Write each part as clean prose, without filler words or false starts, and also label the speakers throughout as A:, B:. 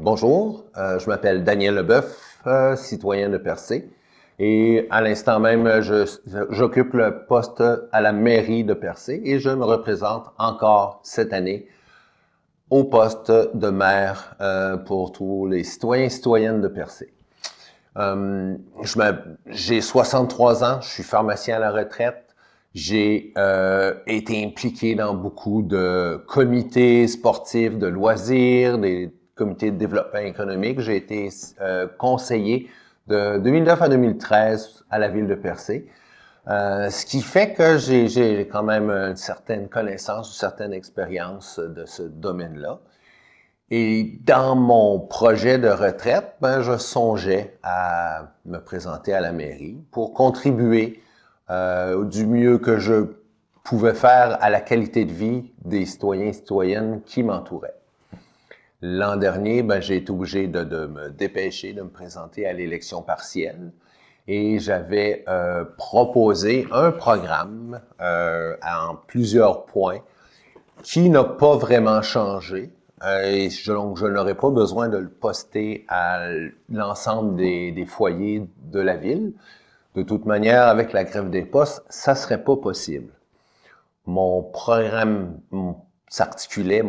A: Bonjour, je m'appelle Daniel Leboeuf, citoyen de Percé, et à l'instant même, j'occupe le poste à la mairie de Percé et je me représente encore cette année au poste de maire pour tous les citoyens et citoyennes de Percé. J'ai 63 ans, je suis pharmacien à la retraite. J'ai été impliqué dans beaucoup de comités sportifs, de loisirs, des comités de développement économique. J'ai été conseiller de 2009 à 2013 à la ville de Percé. Ce qui fait que j'ai quand même une certaine connaissance, une certaine expérience de ce domaine-là. Et dans mon projet de retraite, je songeais à me présenter à la mairie pour contribuer du mieux que je pouvais faire à la qualité de vie des citoyens et citoyennes qui m'entouraient. L'an dernier, j'ai été obligé de me dépêcher de me présenter à l'élection partielle et j'avais proposé un programme en plusieurs points qui n'a pas vraiment changé. Donc, je n'aurais pas besoin de le poster à l'ensemble des foyers de la ville. De toute manière, avec la grève des postes, ça serait pas possible. Mon programme s'articulait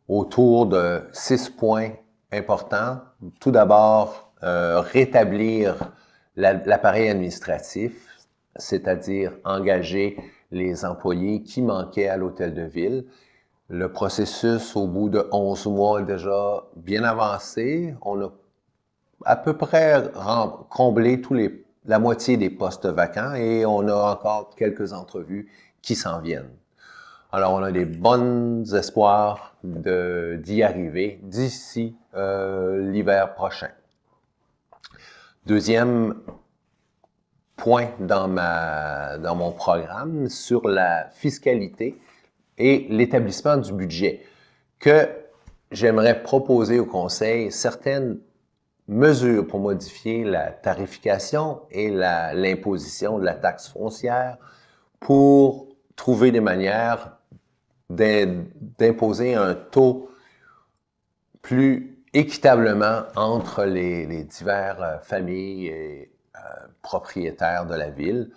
A: autour de 6 points importants. Tout d'abord, rétablir l'appareil administratif, c'est-à-dire engager les employés qui manquaient à l'hôtel de ville. Le processus, au bout de 11 mois, est déjà bien avancé. On a à peu près comblé la moitié des postes vacants et on a encore quelques entrevues qui s'en viennent. Alors, on a des bons espoirs d'y arriver d'ici l'hiver prochain. Deuxième point dans mon programme sur la fiscalité et l'établissement du budget, que j'aimerais proposer au Conseil certaines mesures pour modifier la tarification et l'imposition de la taxe foncière pour trouver des manières d'imposer un taux plus équitablement entre les diverses familles et propriétaires de la ville.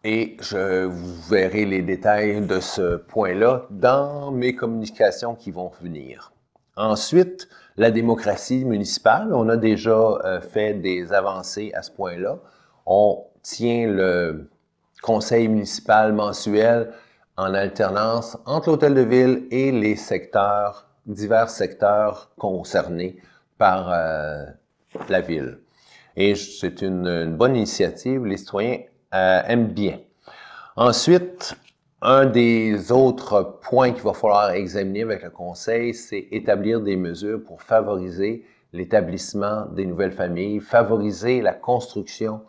A: Et vous verrez les détails de ce point-là dans mes communications qui vont venir. Ensuite, la démocratie municipale. On a déjà fait des avancées à ce point-là. On tient le conseil municipal mensuel en alternance entre l'hôtel de ville et les divers secteurs concernés par la ville. Et c'est une bonne initiative. Les citoyens aiment bien. Ensuite, un des autres points qu'il va falloir examiner avec le Conseil, c'est établir des mesures pour favoriser l'établissement des nouvelles familles, favoriser la construction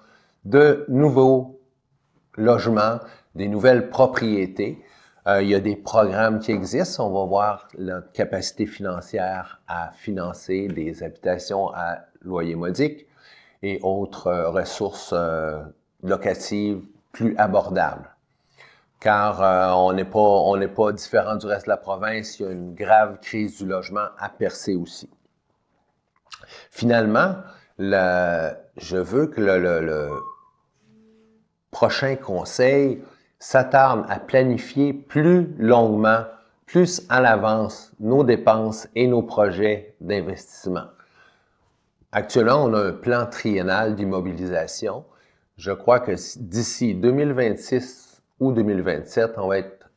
A: de nouveaux logements, des nouvelles propriétés. Il y a des programmes qui existent. On va voir notre capacité financière à financer des habitations à loyer modique et autres ressources locatives plus abordables. Car on n'est pas différent du reste de la province. Il y a une grave crise du logement à Percé aussi. Finalement, je veux que le prochain conseil s'attarde à planifier plus longuement, plus à l'avance, nos dépenses et nos projets d'investissement. Actuellement, on a un plan triennal d'immobilisation. Je crois que d'ici 2026 ou 2027, on va être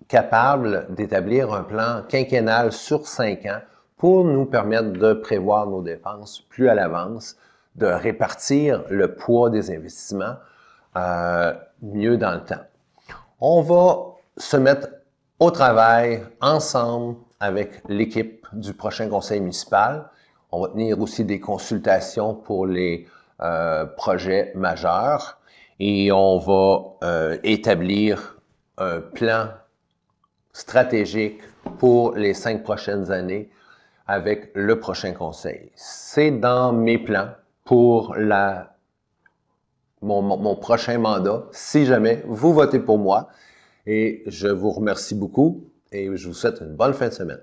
A: capable d'établir un plan quinquennal sur 5 ans pour nous permettre de prévoir nos dépenses plus à l'avance, de répartir le poids des investissements mieux dans le temps. On va se mettre au travail ensemble avec l'équipe du prochain conseil municipal. On va tenir aussi des consultations pour les projets majeurs et on va établir un plan stratégique pour les 5 prochaines années avec le prochain conseil. C'est dans mes plans pour mon prochain mandat, si jamais vous votez pour moi. Et je vous remercie beaucoup et je vous souhaite une bonne fin de semaine.